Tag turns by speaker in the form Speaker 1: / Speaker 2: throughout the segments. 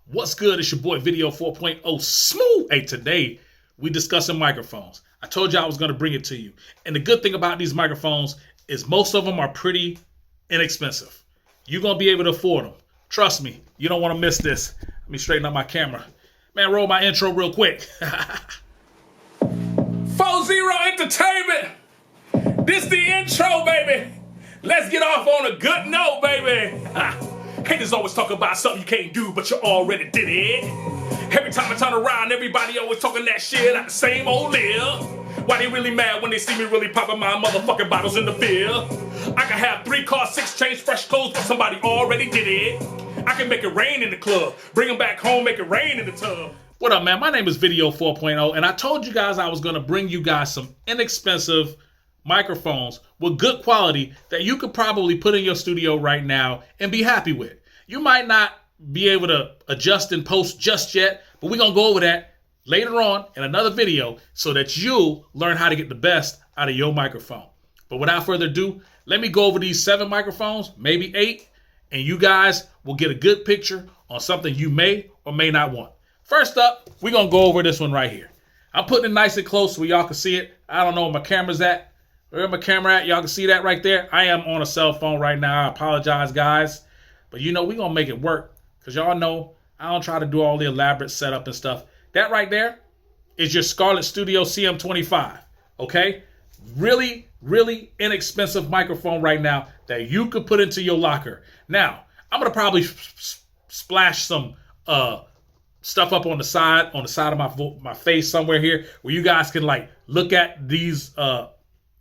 Speaker 1: What's good? It's your boy Video 4.0 Smooth. Hey, today we discussing microphones. I told you I was going to bring it to you. And the good thing about these microphones is most of them are pretty inexpensive. You're going to be able to afford them. Trust me, you don't want to miss this. Let me straighten up my camera. Man, roll my intro real quick. 4-0 Entertainment. This the intro, baby. Let's get off on a good note, baby. Haters always talk about something you can't do, but you already did it. Every time I turn around, everybody always talking that shit like the same old lil. Why they really mad when they see me really popping my motherfucking bottles in the field? I can have 3 cars, 6 chains, fresh clothes, but somebody already did it. I can make it rain in the club, bring them back home, make it rain in the tub. What up, man? My name is Video 4.0, and I told you guys I was going to bring you guys some inexpensive microphones with good quality that you could probably put in your studio right now and be happy with. You might not be able to adjust and post just yet, but we're going to go over that later on in another video so that you'll learn how to get the best out of your microphone. But without further ado, let me go over these 7 microphones, maybe 8, and you guys will get a good picture on something you may or may not want. First up, we're going to go over this one right here. I'm putting it nice and close so y'all can see it. I don't know where my camera's at. Where's my camera at? Y'all can see that right there. I am on a cell phone right now. I apologize, guys. But you know, we're going to make it work. Because y'all know I don't try to do all the elaborate setup and stuff. That right there is your Scarlett CM25. Okay? Really, really inexpensive microphone right now that you could put into your locker. Now, I'm going to probably splash some stuff up on the side of my face somewhere here where you guys can like look at these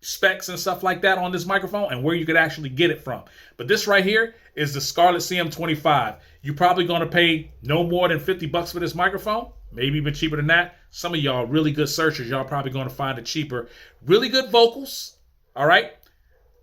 Speaker 1: specs and stuff like that on this microphone and where you could actually get it from. But this right here is the Scarlett CM25. You're probably going to pay no more than $50 for this microphone, maybe even cheaper than that. Some of y'all really good searchers, y'all probably going to find it cheaper. Really good vocals, all right?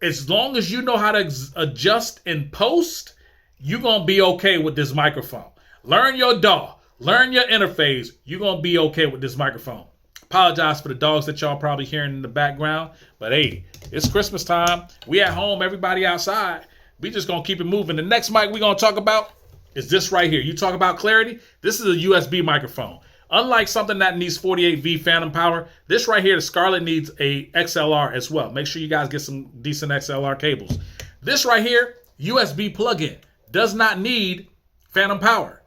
Speaker 1: As long as you know how to adjust and post, you're going to be okay with this microphone. Learn your DAW, learn your interface, you're going to be okay with this microphone. Apologize for the dogs that y'all probably hearing in the background, but hey, it's Christmas time. We at home, everybody outside. We just gonna keep it moving. The next mic we gonna talk about is this right here. You talk about clarity, this is a USB microphone. Unlike something that needs 48V phantom power, this right here, the Scarlett needs a XLR as well. Make sure you guys get some decent XLR cables. This right here, USB plug-in, does not need phantom power.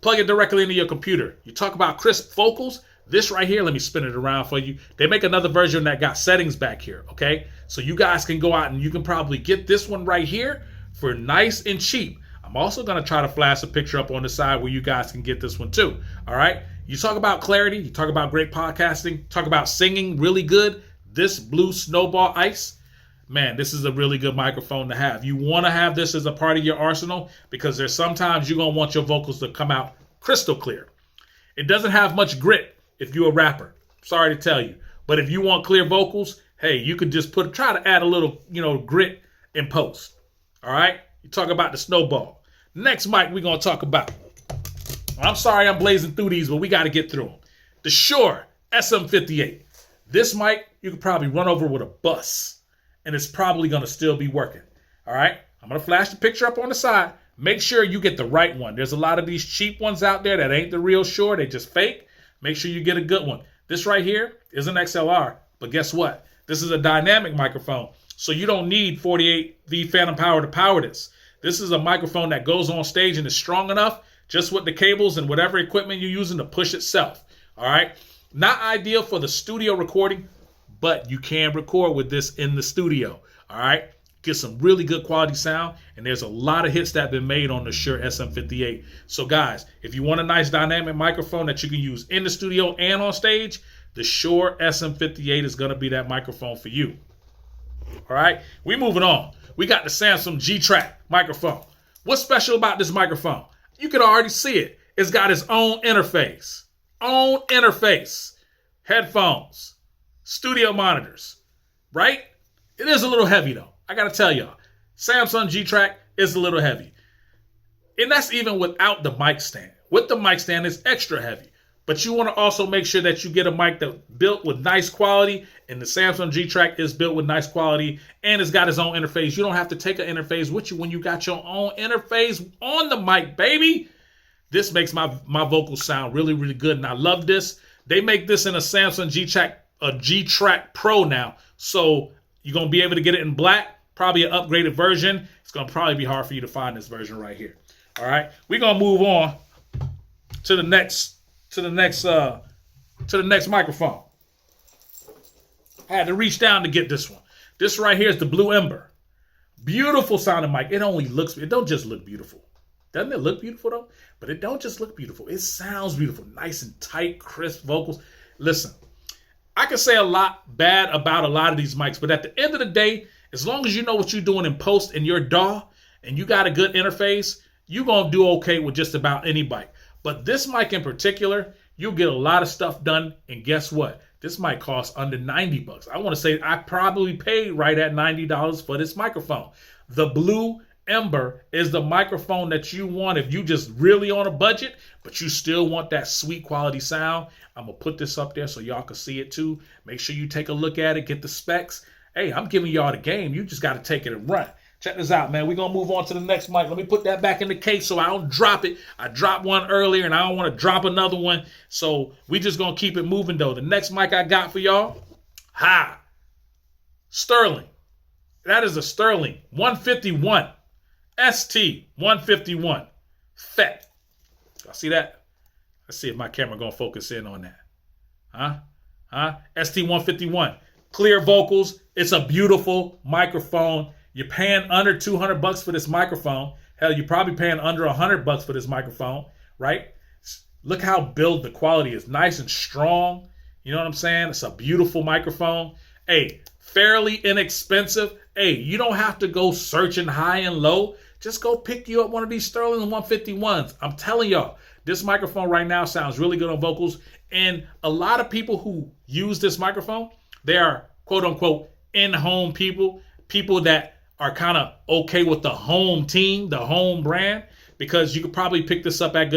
Speaker 1: Plug it directly into your computer. You talk about crisp vocals, this right here, let me spin it around for you. They make another version that got settings back here, okay? So you guys can go out and you can probably get this one right here for nice and cheap. I'm also going to try to flash a picture up on the side where you guys can get this one too, all right? You talk about clarity, you talk about great podcasting, talk about singing really good. This Blue Snowball Ice, man, this is a really good microphone to have. You want to have this as a part of your arsenal because there's sometimes you're going to want your vocals to come out crystal clear. It doesn't have much grit. If you're a rapper, sorry to tell you, but if you want clear vocals, hey, you could just try to add a little, grit in post. All right. You talk about the snowball. Next mic we're going to talk about. I'm sorry I'm blazing through these, but we got to get through them. The Shure SM58. This mic, you could probably run over with a bus and it's probably going to still be working. All right. I'm going to flash the picture up on the side. Make sure you get the right one. There's a lot of these cheap ones out there that ain't the real Shure. They just fake. Make sure you get a good one. This right here is an XLR, but guess what? This is a dynamic microphone, so you don't need 48V phantom power to power this. This is a microphone that goes on stage and is strong enough just with the cables and whatever equipment you're using to push itself, all right? Not ideal for the studio recording, but you can record with this in the studio, all right? Get some really good quality sound, and there's a lot of hits that have been made on the Shure SM58. So guys, if you want a nice dynamic microphone that you can use in the studio and on stage, the Shure SM58 is going to be that microphone for you. All right, we moving on. We got the Samson gtrack microphone. What's special about this microphone? You can already see it. It's got its own interface. Headphones, studio monitors, right? It is a little heavy though. I got to tell y'all, Samson gtrack is a little heavy. And that's even without the mic stand. With the mic stand, it's extra heavy. But you want to also make sure that you get a mic that's built with nice quality. And the Samson gtrack is built with nice quality. And it's got its own interface. You don't have to take an interface with you when you got your own interface on the mic, baby. This makes my vocals sound really, really good. And I love this. They make this in a Samson G-Track Pro now. So you're going to be able to get it in black, probably an upgraded version. It's going to probably be hard for you to find this version right here. All right. We're going to move on to the next microphone. I had to reach down to get this one. This right here is the BLUEEMBER. Beautiful sounding mic. It don't just look beautiful. Doesn't it look beautiful though? But it don't just look beautiful. It sounds beautiful. Nice and tight, crisp vocals. Listen, I can say a lot bad about a lot of these mics, but at the end of the day, as long as you know what you're doing in post in your DAW and you got a good interface, you're going to do okay with just about any mic. But this mic in particular, you'll get a lot of stuff done. And guess what? This might cost under 90 bucks. I want to say I probably paid right at $90 for this microphone. The BLUEEMBER is the microphone that you want if you just really on a budget, but you still want that sweet quality sound. I'm going to put this up there so y'all can see it too. Make sure you take a look at it, get the specs. Hey, I'm giving y'all the game. You just got to take it and run. Check this out, man. We're going to move on to the next mic. Let me put that back in the case so I don't drop it. I dropped one earlier, and I don't want to drop another one. So we just going to keep it moving, though. The next mic I got for y'all, Sterling. That is a Sterling 151. ST 151. FET. Y'all see that? Let's see if my camera going to focus in on that. ST 151. Clear vocals. It's a beautiful microphone. You're paying under 200 bucks for this microphone. Hell, you're probably paying under 100 bucks for this microphone, right? Look how built the quality is. Nice and strong. You know what I'm saying? It's a beautiful microphone. Hey, fairly inexpensive. Hey, you don't have to go searching high and low. Just go pick you up one of these Sterling 151s. I'm telling y'all, this microphone right now sounds really good on vocals. And a lot of people who use this microphone, they are quote unquote in-home people that are kind of okay with the home team, the home brand, because you could probably pick this up at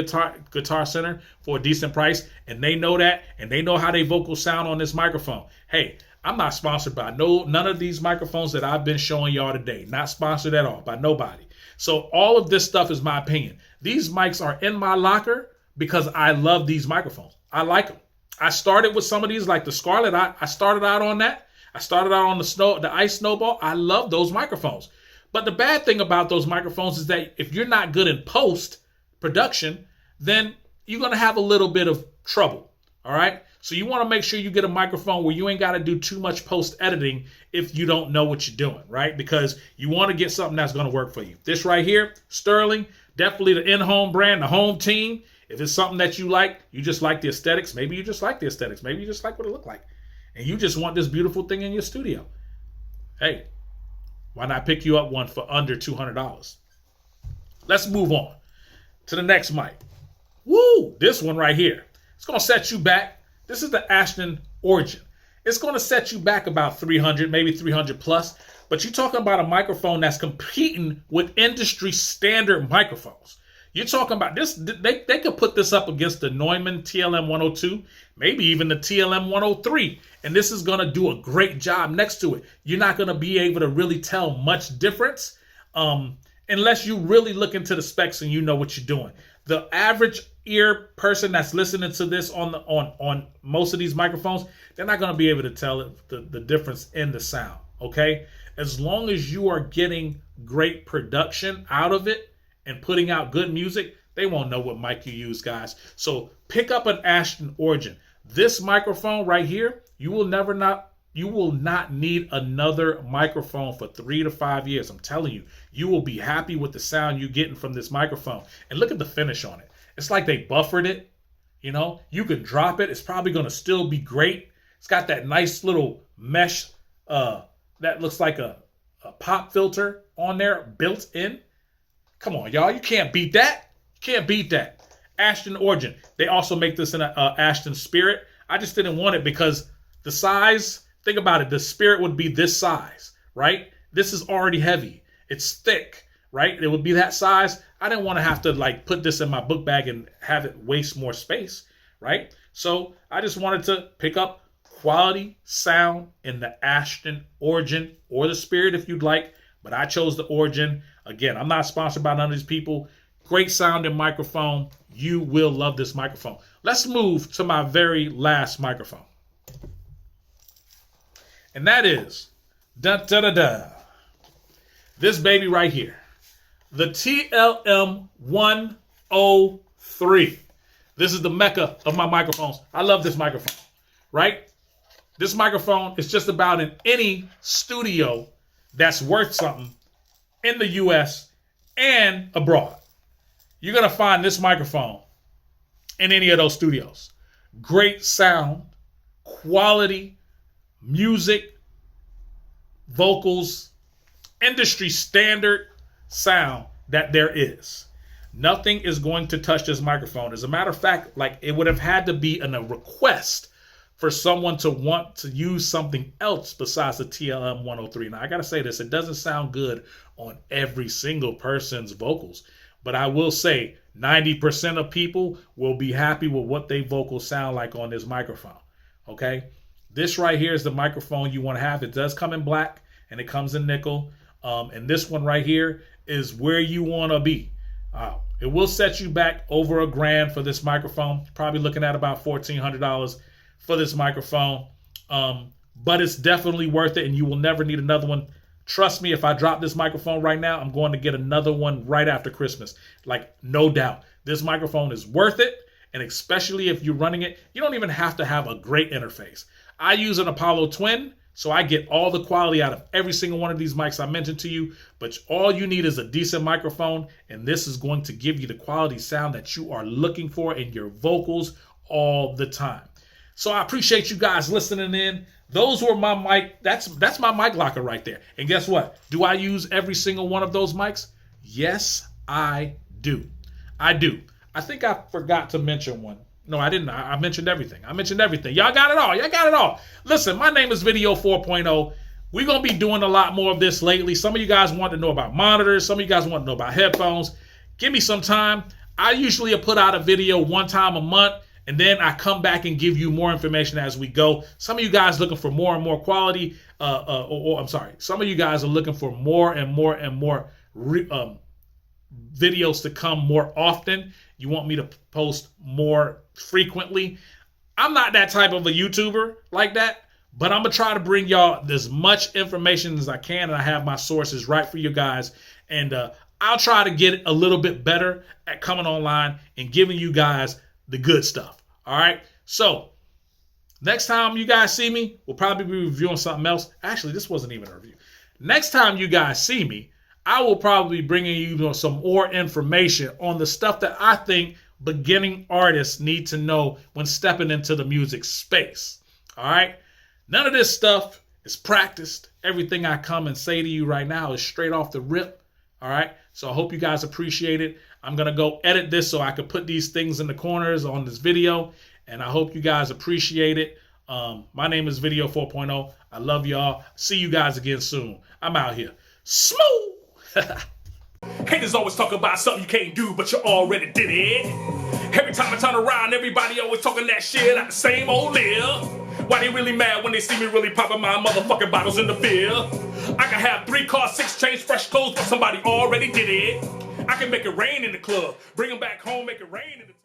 Speaker 1: Guitar Center for a decent price, and they know that, and they know how they vocals sound on this microphone. Hey, I'm not sponsored by none of these microphones that I've been showing y'all today. Not sponsored at all by nobody. So all of this stuff is my opinion. These mics are in my locker because I love these microphones. I like them. I started with some of these, like the Scarlett. I started out on that. I started out on the ice snowball. I love those microphones. But the bad thing about those microphones is that if you're not good in post production, then you're going to have a little bit of trouble. All right. So you want to make sure you get a microphone where you ain't got to do too much post editing if you don't know what you're doing. Right. Because you want to get something that's going to work for you. This right here, Sterling, definitely the in-home brand, the home team. If it's something that you like, you just like the aesthetics. Maybe you just like the aesthetics. Maybe you just like what it looked like. And you just want this beautiful thing in your studio. Hey, why not pick you up one for under $200? Let's move on to the next mic. Woo! This one right here. It's going to set you back. This is the Aston Origin. It's going to set you back about 300, maybe 300 plus. But you're talking about a microphone that's competing with industry standard microphones. You're talking about this, they could put this up against the Neumann TLM 102, maybe even the TLM 103, and this is going to do a great job next to it. You're not going to be able to really tell much difference unless you really look into the specs and you know what you're doing. The average ear person that's listening to this on most of these microphones, they're not going to be able to tell the difference in the sound, okay? As long as you are getting great production out of it, and putting out good music, they won't know what mic you use, guys. So pick up an Aston Origin. This microphone right here, you will not need another microphone for 3 to 5 years. I'm telling you, you will be happy with the sound you're getting from this microphone. And look at the finish on it. It's like they buffered it. You know, you could drop it. It's probably going to still be great. It's got that nice little mesh that looks like a pop filter on there built in. Come on, y'all. You can't beat that. You can't beat that. Aston Origin. They also make this in a Aston Spirit. I just didn't want it because the size, think about it. The Spirit would be this size, right? This is already heavy. It's thick, right? It would be that size. I didn't want to have to like put this in my book bag and have it waste more space, right? So I just wanted to pick up quality sound in the Aston Origin or the Spirit if you'd like. But I chose the Origin. Again, I'm not sponsored by none of these people. Great sounding microphone. you will love this microphone. Let's move to my very last microphone. And that is, this baby right here. The TLM103. This is the mecca of my microphones. I love this microphone, right? This microphone is just about in any studio that's worth something in the US and abroad. You're going to find this microphone in any of those studios. Great sound, quality, music, vocals, industry standard sound that there is. Nothing is going to touch this microphone. As a matter of fact, like it would have had to be a request for someone to want to use something else besides the TLM 103. Now, I got to say this, it doesn't sound good on every single person's vocals, but I will say 90% of people will be happy with what their vocals sound like on this microphone, okay? This right here is the microphone you want to have. It does come in black and it comes in nickel, and this one right here is where you want to be. It will set you back over $1,000 for this microphone. Probably looking at about $1,400 for this microphone, but it's definitely worth it, and you will never need another one. Trust me, if I drop this microphone right now, I'm going to get another one right after Christmas. Like, no doubt. This microphone is worth it, and especially if you're running it, you don't even have to have a great interface. I use an Apollo Twin, so I get all the quality out of every single one of these mics I mentioned to you, but all you need is a decent microphone, and this is going to give you the quality sound that you are looking for in your vocals all the time. So I appreciate you guys listening in. Those were my mic. That's my mic locker right there. And guess what? Do I use every single one of those mics? Yes, I do. I do. I think I forgot to mention one. No, I didn't. I mentioned everything. Y'all got it all. Listen, my name is Video 4.0. We're going to be doing a lot more of this lately. Some of you guys want to know about monitors. Some of you guys want to know about headphones. Give me some time. I usually put out a video one time a month, and then I come back and give you more information as we go. Some of you guys looking for more and more quality. Some of you guys are looking for more and more videos to come more often. You want me to post more frequently. I'm not that type of a YouTuber like that, but I'm going to try to bring y'all as much information as I can, and I have my sources right for you guys. And I'll try to get a little bit better at coming online and giving you guys the good stuff. All right? So next time you guys see me, we'll probably be reviewing something else. Actually, this wasn't even a review. Next time you guys see me, I will probably be bringing you some more information on the stuff that I think beginning artists need to know when stepping into the music space. All right? None of this stuff is practiced. Everything I come and say to you right now is straight off the rip. All right? So I hope you guys appreciate it. I'm going to go edit this so I can put these things in the corners on this video, and I hope you guys appreciate it. My name is Video 4.0. I love y'all. See you guys again soon. I'm out here. Smooth! Haters always talk about something you can't do, but you already did it. Every time I turn around, everybody always talking that shit at the same old lip. Why they really mad when they see me really popping my motherfucking bottles in the field? I can have 3 cars, 6 chains, fresh clothes, but somebody already did it. I can make it rain in the club, bring them back home, make it rain in the